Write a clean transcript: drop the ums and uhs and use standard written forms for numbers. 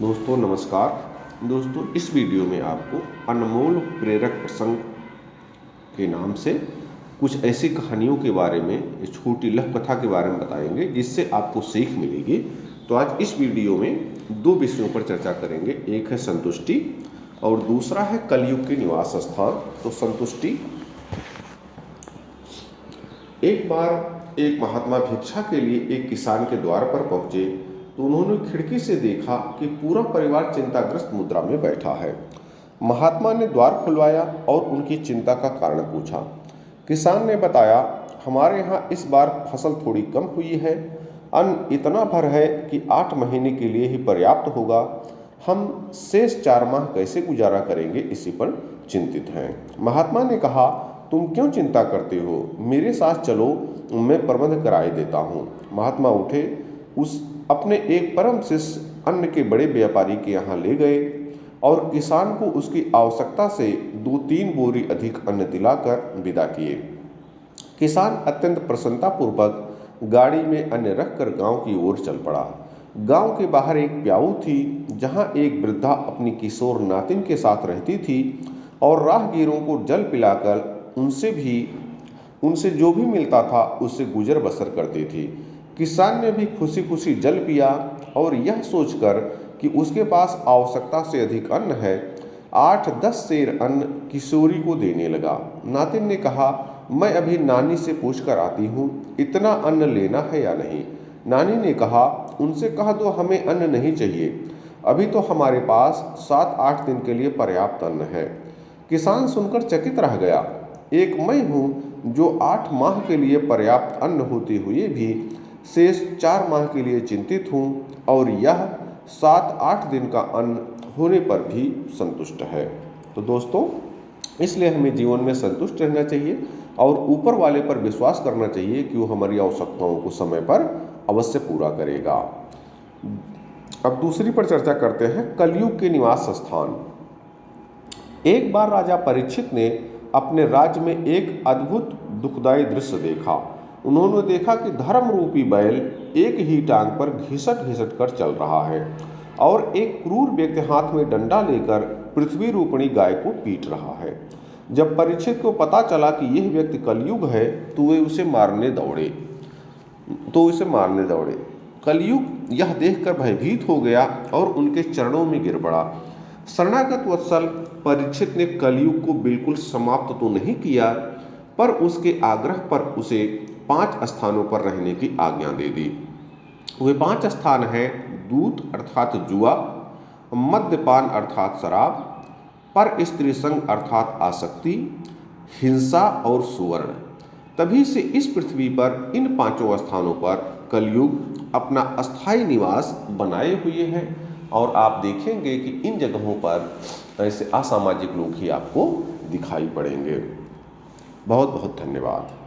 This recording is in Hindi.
दोस्तों नमस्कार। दोस्तों इस वीडियो में आपको अनमोल प्रेरक प्रसंग के नाम से कुछ ऐसी कहानियों के बारे में, छोटी लघु कथा के बारे में बताएंगे जिससे आपको सीख मिलेगी। तो आज इस वीडियो में दो विषयों पर चर्चा करेंगे। एक है संतुष्टि और दूसरा है कलयुग के निवास स्थान। तो संतुष्टि। एक बार एक महात्मा भिक्षा के लिए एक किसान के द्वार पर पहुंचे तो उन्होंने खिड़की से देखा कि पूरा परिवार चिंताग्रस्त मुद्रा में बैठा है। महात्मा ने द्वार खुलवाया और उनकी चिंता का कारण पूछा। किसान ने बताया, हमारे यहाँ इस बार फसल थोड़ी कम हुई है। अन्न इतना भर है कि 8 महीने के लिए ही पर्याप्त होगा। हम शेष 4 माह कैसे गुजारा करेंगे, इसी पर चिंतित हैं। महात्मा ने कहा, तुम क्यों चिंता करते हो, मेरे साथ चलो, मैं प्रबंध कराए देता हूँ। महात्मा उठे, उस अपने एक परम शिष्य अन्न के बड़े व्यापारी के यहाँ ले गए और किसान को उसकी आवश्यकता से 2-3 बोरी अधिक अन्न दिलाकर विदा किए। किसान अत्यंत प्रसन्नतापूर्वक गाड़ी में अन्न रखकर गांव की ओर चल पड़ा। गांव के बाहर एक प्याऊ थी जहां एक वृद्धा अपनी किशोर नातिन के साथ रहती थी और राहगीरों को जल पिलाकर उनसे जो भी मिलता था उससे गुजर बसर करती थी। किसान ने भी खुशी खुशी जल पिया और यह सोचकर कि उसके पास आवश्यकता से अधिक अन्न है, 8-10 सेर अन्न किशोरी को देने लगा। नातिन ने कहा, मैं अभी नानी से पूछकर आती हूँ, इतना अन्न लेना है या नहीं। नानी ने कहा, उनसे कह दो हमें अन्न नहीं चाहिए, अभी तो हमारे पास 7-8 दिन के लिए पर्याप्त अन्न है। किसान सुनकर चकित रह गया। एक मैं हूँ जो 8 माह के लिए पर्याप्त अन्न होते हुए भी शेष 4 माह के लिए चिंतित हूँ और यह 7-8 दिन का अन्न होने पर भी संतुष्ट है। तो दोस्तों, इसलिए हमें जीवन में संतुष्ट रहना चाहिए और ऊपर वाले पर विश्वास करना चाहिए कि वो हमारी आवश्यकताओं को समय पर अवश्य पूरा करेगा। अब दूसरी पर चर्चा करते हैं, कलयुग के निवास स्थान। एक बार राजा परीक्षित ने अपने राज्य में एक अद्भुत दुखदायी दृश्य देखा। उन्होंने देखा कि धर्म रूपी बैल एक ही टांग पर घिसट घिसट कर चल रहा है और एक क्रूर व्यक्ति हाथ में डंडा लेकर पृथ्वी रूपणी गाय को पीट रहा है। जब परीक्षित को पता चला कि यह व्यक्ति कलयुग है तो वे उसे मारने दौड़े। कलयुग यह देखकर भयभीत हो गया और उनके चरणों में गिर पड़ा। शरणागत वत्सल परीक्षित ने कलयुग को बिल्कुल समाप्त तो नहीं किया, पर उसके आग्रह पर उसे 5 स्थानों पर रहने की आज्ञा दे दी। वे 5 स्थान हैं, दूध अर्थात जुआ, मद्यपान अर्थात शराब, पर स्त्री संग अर्थात आसक्ति, हिंसा और सुवर्ण। तभी से इस पृथ्वी पर इन 5 स्थानों पर कलयुग अपना अस्थायी निवास बनाए हुए हैं और आप देखेंगे कि इन जगहों पर ऐसे असामाजिक लोग ही आपको दिखाई पड़ेंगे। बहुत बहुत धन्यवाद।